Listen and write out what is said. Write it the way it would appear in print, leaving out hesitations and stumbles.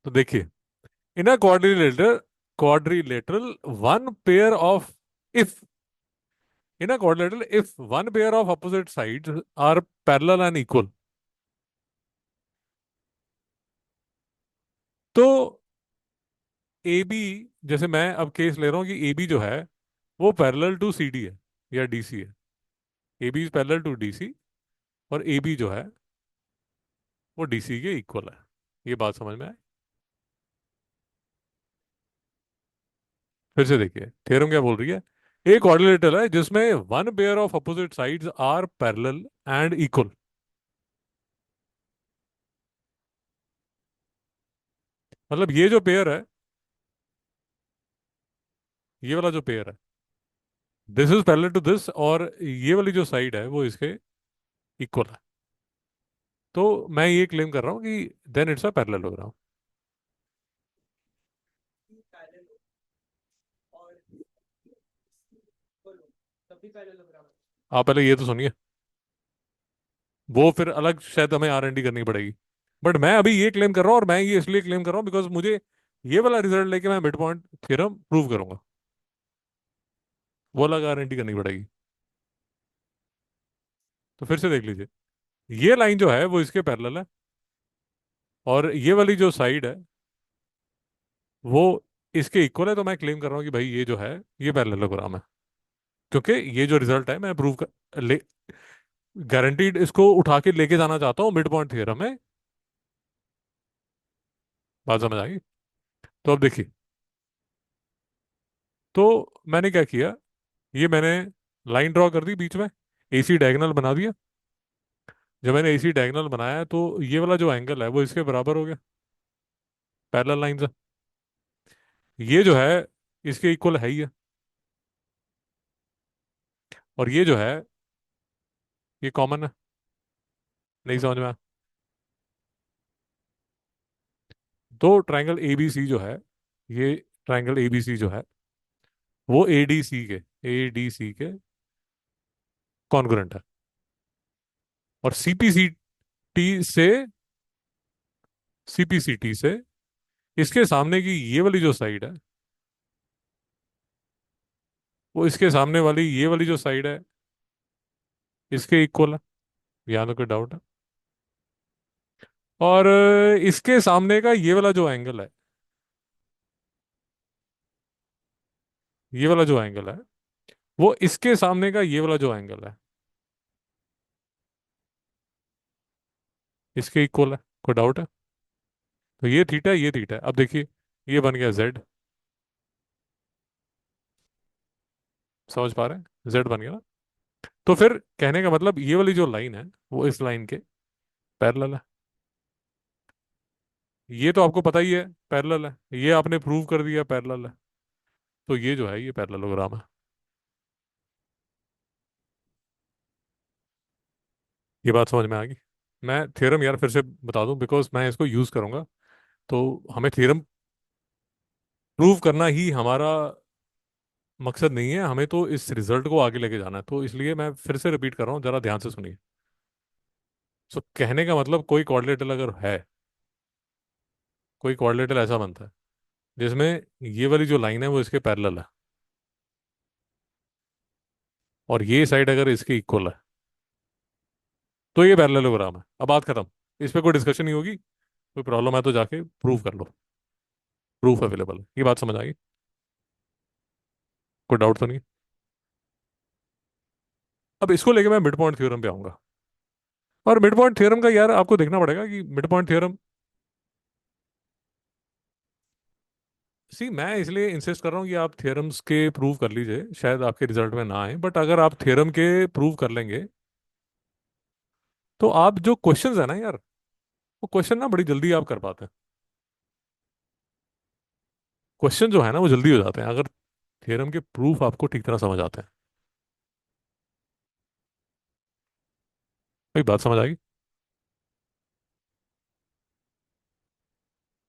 तो देखिए, इन अ quadrilateral one pair of if in a quadrilateral if one pair of opposite sides are parallel and equal, तो A B, जैसे मैं अब case ले रहा हूँ कि ए बी जो है वो पैरेलल टू सी डी है या डी सी है। A B is parallel to D C और ए बी जो है वो डी सी के इक्वल है। ये बात समझ में आए? फिर से देखिए, थ्योरम क्या बोल रही है। एक क्वाड्रिलेटरल है जिसमें one pair of opposite sides are parallel and equal. मतलब ये जो पेयर है, ये वाला जो पेयर है, this is parallel to this, और ये वाली जो साइड है वो इसके इक्वल है। तो मैं ये क्लेम कर रहा हूँ कि देन इट्स अ पैरेललोग्राम। आप पहले ये तो सुनिए, वो फिर अलग शायद हमें आर एन डी करनी पड़ेगी। बट मैं अभी ये क्लेम कर रहा हूँ, और मैं ये इसलिए क्लेम कर रहा हूँ बिकॉज मुझे ये वाला रिजल्ट लेके मैं मिड पॉइंट थ्योरम प्रूव करूंगा। वो अलग आर एन डी करनी पड़ेगी। तो फिर से देख लीजिए, ये लाइन जो है वो इसके पैरेलल है, और ये वाली जो साइड है वो इसके इक्वल है। तो मैं क्लेम कर रहा हूँ कि भाई ये जो है ये पैरेललोग्राम है, क्योंकि ये जो रिजल्ट है मैं प्रूव कर ले, गारंटीड इसको उठा के लेके जाना चाहता हूँ मिड पॉइंट थ्योरम में। बात समझ आई? तो अब देखिए, तो मैंने क्या किया, ये मैंने लाइन ड्रॉ कर दी बीच में, एसी डायगोनल बना दिया। जब मैंने एसी डायगोनल बनाया तो ये वाला जो एंगल है वो इसके बराबर हो गया, पैरेलल लाइन से। ये जो है इसके इक्वल है ही है, और ये जो है ये कॉमन है। नहीं समझ में आया? तो ट्रायंगल ए बी सी जो है, ये ट्रायंगल ए बी सी जो है वो ए डी सी के कॉन्ग्रुएंट है। और सीपीसीटी से इसके सामने की ये वाली जो साइड है, वो इसके सामने वाली ये वाली जो साइड है इसके इक्वल है। यहाँ तो कोई डाउट है? और इसके सामने का ये वाला जो एंगल है, ये वाला जो एंगल है वो इसके सामने का ये वाला जो एंगल है इसके इक्वल है। कोई डाउट है? तो ये थीटा है, ये थीटा है। अब देखिए, ये बन गया जेड। समझ पा रहे हैं? जेड बन गया ना। तो फिर कहने का मतलब ये वाली जो लाइन है वो इस लाइन के पैरेलल है। ये तो आपको पता ही है पैरेलल है, ये आपने प्रूव कर दिया पैरेलल है। तो ये जो है ये पैरेललोग्राम है। ये बात समझ में आ गई? मैं थ्योरम यार फिर से बता दूं, बिकॉज मैं इसको यूज करूंगा। तो हमें थ्योरम प्रूव करना ही हमारा मकसद नहीं है, हमें तो इस रिजल्ट को आगे लेके जाना है। तो इसलिए मैं फिर से रिपीट कर रहा हूँ, जरा ध्यान से सुनिए। सो कहने का मतलब, कोई कोऑर्डिनेटर अगर है, कोई कोऑर्डिनेटर ऐसा बनता है जिसमें ये वाली जो लाइन है वो इसके पैरेलल है, और ये साइड अगर इसके इक्वल है, तो ये पैरेललोग्राम है। अब बात खत्म। इस पे कोई डिस्कशन नहीं होगी। कोई प्रॉब्लम है तो जाके प्रूव कर लो, प्रूफ अवेलेबल है। ये बात समझ आ गई? कोई डाउट तो नहीं? अब इसको लेके मैं मिड पॉइंट थ्योरम पे आऊंगा। और मिड पॉइंट थ्योरम का यार आपको देखना पड़ेगा कि मिड पॉइंट थ्योरम, सी मैं इसलिए इंसिस्ट कर रहा हूँ कि आप थ्योरम्स के प्रूव कर लीजिए, शायद आपके रिजल्ट में ना आए, बट अगर आप थ्योरम के प्रूव कर लेंगे तो आप जो क्वेश्चंस है ना यार, वो क्वेश्चन ना बड़ी जल्दी आप कर पाते हैं। क्वेश्चन जो है ना वो जल्दी हो जाते हैं अगर थ्योरम के प्रूफ आपको ठीक तरह समझ आते हैं। भाई बात समझ आएगी?